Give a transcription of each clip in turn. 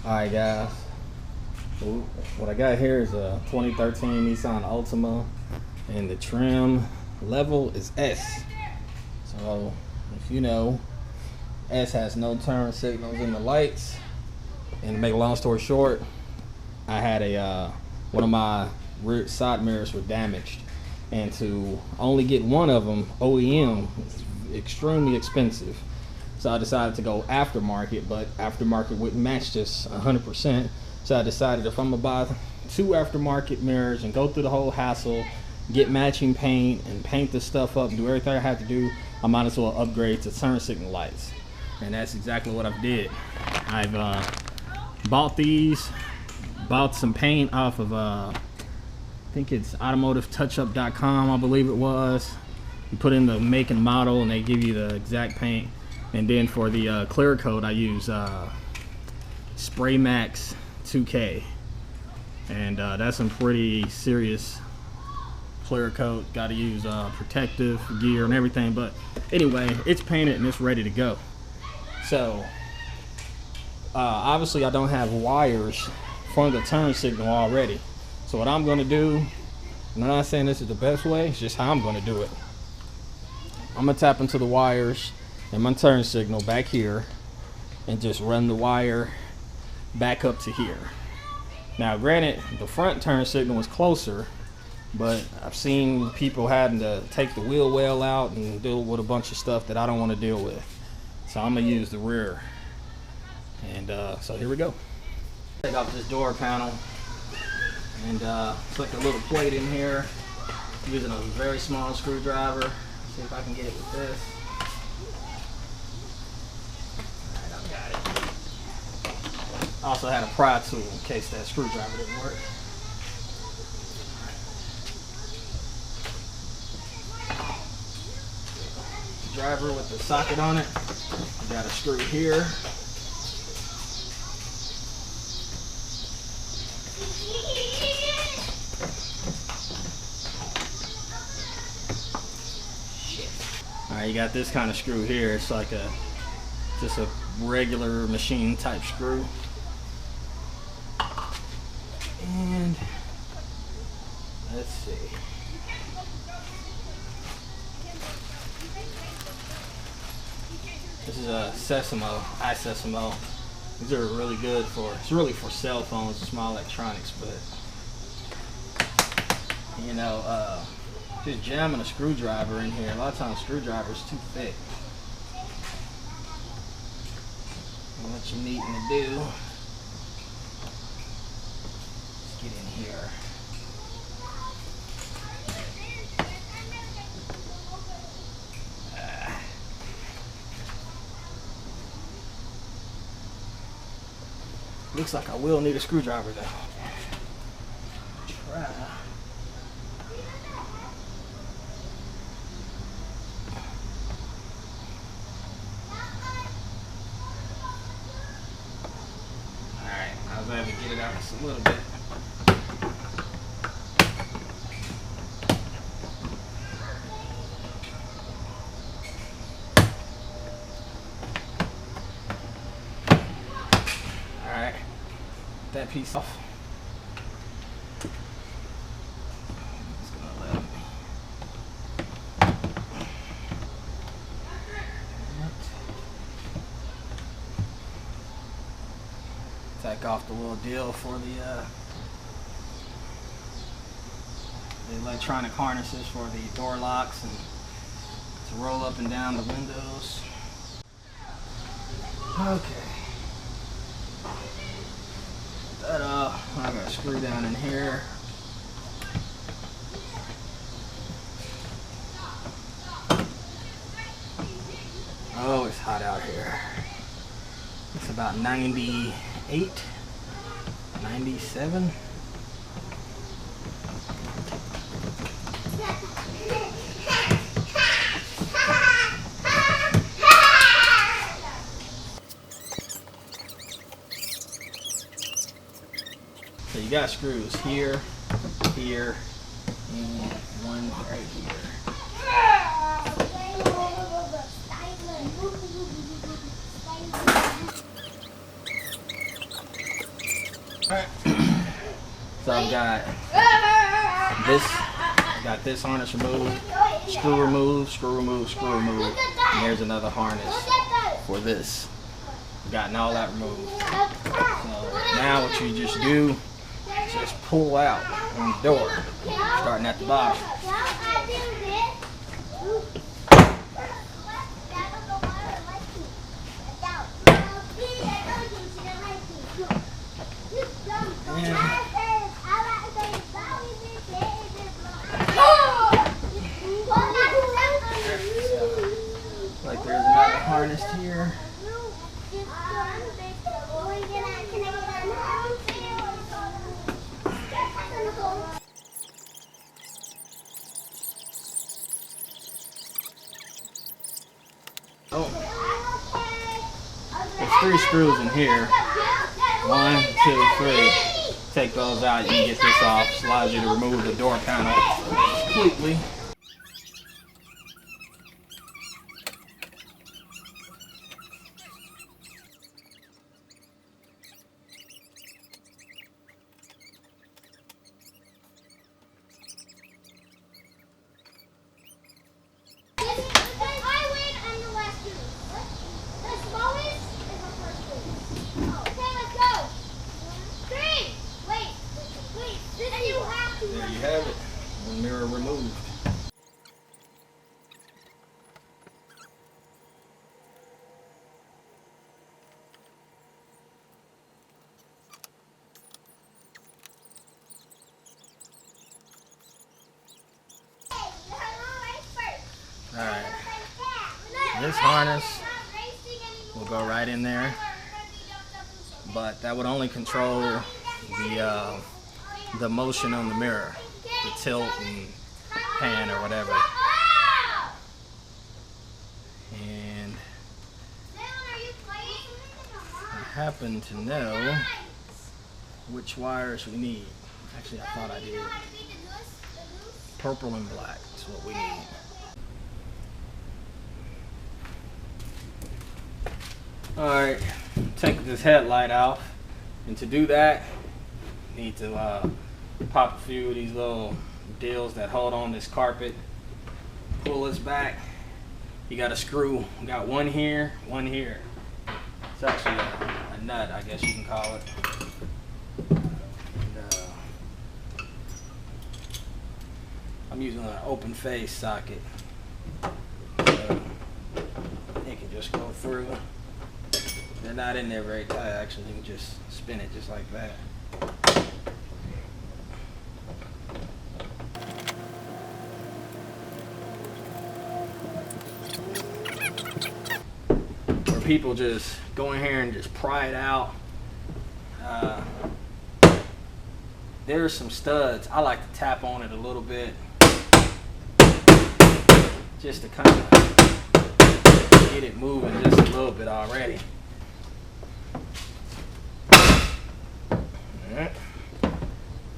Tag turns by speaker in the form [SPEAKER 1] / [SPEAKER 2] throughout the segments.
[SPEAKER 1] Alright guys, what I got here is a 2013 Nissan Altima, and the trim level is S. So if you know, S has no turn signals in the lights. And to make a long story short, I had a one of my rear side mirrors were damaged, and to only get one of them OEM is extremely expensive. So I decided to go aftermarket, but aftermarket wouldn't match this 100%. So I decided if I'm gonna buy 2 aftermarket mirrors and go through the whole hassle, get matching paint and paint the stuff up, do everything I have to do, I might as well upgrade to turn signal lights. And that's exactly what I did. I've bought these, bought some paint off of I think it's automotivetouchup.com, I believe it was. You put in the make and model and they give you the exact paint. And then for the clear coat, I use Spray Max 2K, and that's some pretty serious clear coat. Got to use protective gear and everything, but anyway, it's painted and it's ready to go. So obviously I don't have wires for the turn signal already, so what I'm going to do, and I'm not saying this is the best way, it's just how I'm going to do it. I'm going to tap into the wires and my turn signal back here and just run the wire back up to here. Now granted, the front turn signal was closer, but I've seen people having to take the wheel well out and deal with a bunch of stuff that I don't want to deal with. So I'm gonna use the rear. And so here we go. Take off this door panel and put the little plate in here using a very small screwdriver. See if I can get it with this. Also had a pry tool in case that screwdriver didn't work. Driver with the socket on it. Got a screw here. Alright, you got this kind of screw here. It's like just a regular machine type screw. And let's see. This is a iSesamo. These are really good for, it's really for cell phones and small electronics, but you know, just jamming a screwdriver in here. A lot of times screwdriver's too thick. And what you need to do, get in here. Looks like I will need a screwdriver though. Try. Alright, I was able to get it out just a little bit. That piece off. Just gonna let take off the little deal for the electronic harnesses for the door locks and to roll up and down the windows. Okay. That I got a screw down in here. Oh, it's hot out here. It's about 98, 97. So you got screws here, here, and one right here. also got this harness removed, screw removed, screw removed, screw removed, and there's another harness for this. Gotten all that removed. So now what you just do is just pull out on the door, starting at the bottom. Like there's another harness here. Oh, there's 3 screws in here. 1, 2, 3. Take those out, you can get this off. Allows you to remove the door panel completely. There you have it, one mirror removed. Alright, this harness will go right in there, but that would only control the motion on the mirror, the tilt and pan or whatever. And I happen to know which wires we need. Actually, I thought I did. Purple and black is what we need. Alright, take this headlight off, and to do that, you need to pop a few of these little deals that hold on this carpet, pull this back. You got a screw, you got one here, one here. It's actually a nut, I guess you can call it. And, I'm using an open face socket, so it can just go through. They're not in there very tight, actually. You can just spin it just like that. Or people just go in here and just pry it out. There's some studs. I like to tap on it a little bit, just to kind of get it moving just a little bit already.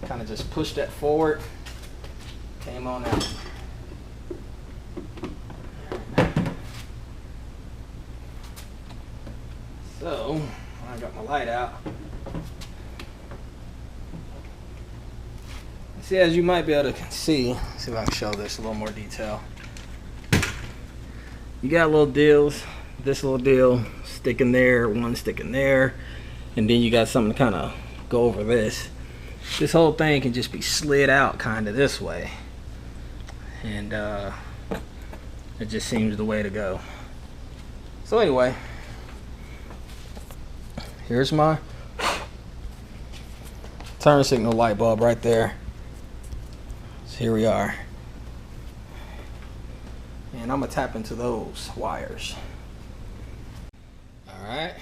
[SPEAKER 1] Kind of just push that forward, came on out. So, I got my light out. See, as you might be able to see if I can show this a little more detail. You got little deals, this little deal sticking there, one sticking there, and then you got something to kind of go over this. This whole thing can just be slid out kind of this way, and it just seems the way to go. So anyway, here's my turn signal light bulb right there. So here we are, and I'm gonna tap into those wires. All right,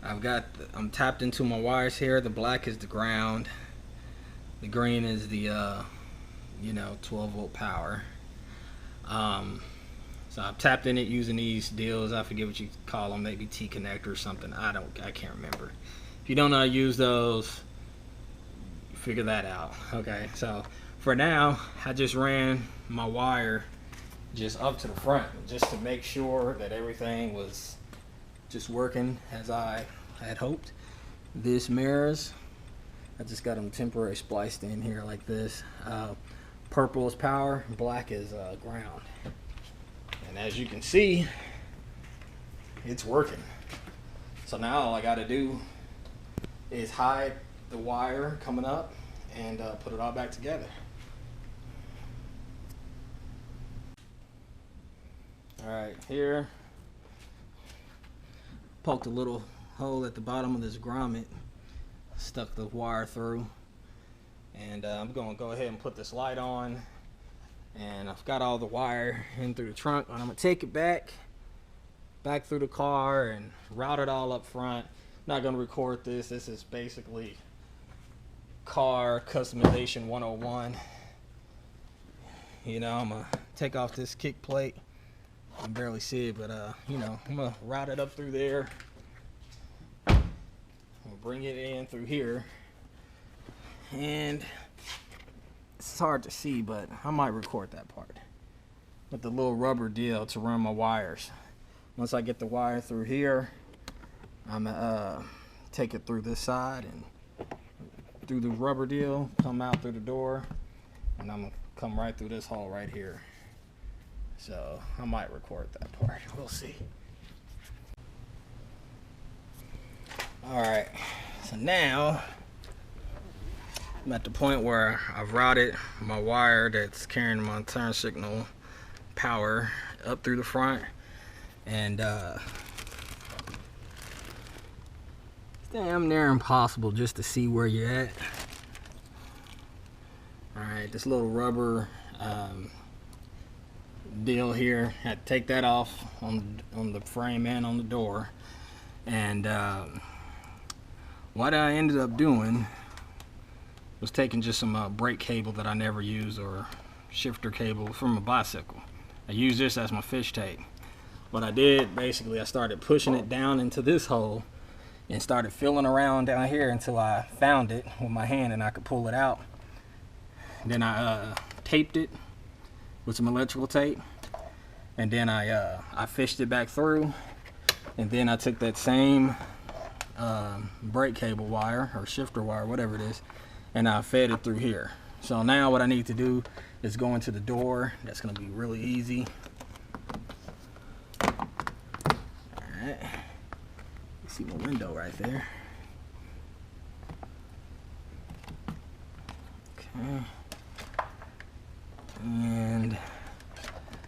[SPEAKER 1] I'm tapped into my wires here. The black is the ground, the green is the 12-volt power. So I've tapped in it using these deals. I forget what you call them, maybe T-connector or something. I can't remember. If you don't know how to use those, figure that out. Okay, so for now, I just ran my wire just up to the front just to make sure that everything was just working as I had hoped. This mirrors I just got them temporary spliced in here like this. Purple is power, black is ground. And as you can see, it's working. So now all I got to do is hide the wire coming up and put it all back together. All right, here, poked a little hole at the bottom of this grommet, stuck the wire through, and I'm going to go ahead and put this light on. And I've got all the wire in through the trunk, and I'm going to take it back through the car and route it all up front. Not going to record this. This is basically car customization 101. You know, I'm going to take off this kick plate. I can barely see it, but you know, I'm going to route it up through there. I'm going to bring it in through here. And it's hard to see, but I might record that part with the little rubber deal to run my wires. Once I get the wire through here, I'm gonna take it through this side and through the rubber deal, come out through the door, and I'm gonna come right through this hole right here. So I might record that part. We'll see. All right, so now I'm at the point where I've routed my wire that's carrying my turn signal power up through the front, and it's damn near impossible just to see where you're at. Alright, this little rubber deal here, I had to take that off on the frame and on the door, and what I ended up doing was taking just some brake cable that I never use, or shifter cable from a bicycle. I use this as my fish tape. What I did, basically, I started pushing it down into this hole and started feeling around down here until I found it with my hand and I could pull it out. Then I taped it with some electrical tape, and then I fished it back through, and then I took that same brake cable wire or shifter wire, whatever it is, and I fed it through here. So now what I need to do is go into the door. That's going to be really easy. Alright, you see my window right there. Okay, and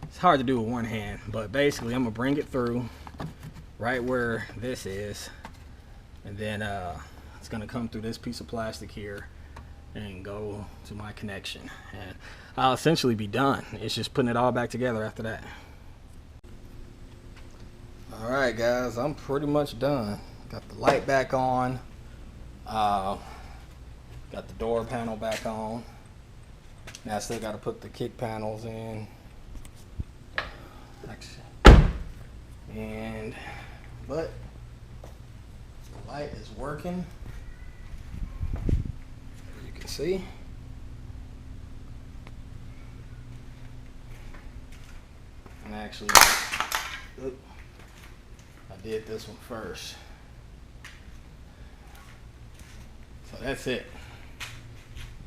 [SPEAKER 1] it's hard to do with one hand, but basically I'm going to bring it through right where this is, and then it's going to come through this piece of plastic here and go to my connection, and I'll essentially be done. It's just putting it all back together after that. Alright guys, I'm pretty much done. Got the light back on, got the door panel back on. Now I still got to put the kick panels in, and but the light is working. See, and actually, I did this one first, so that's it.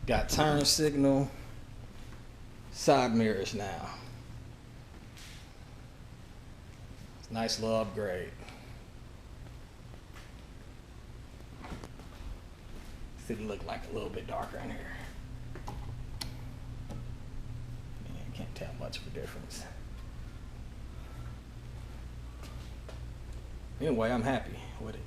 [SPEAKER 1] Got turn signal, side mirrors now. It's a nice little upgrade. City look like a little bit darker in here. Yeah, can't tell much of a difference. Anyway, I'm happy with it.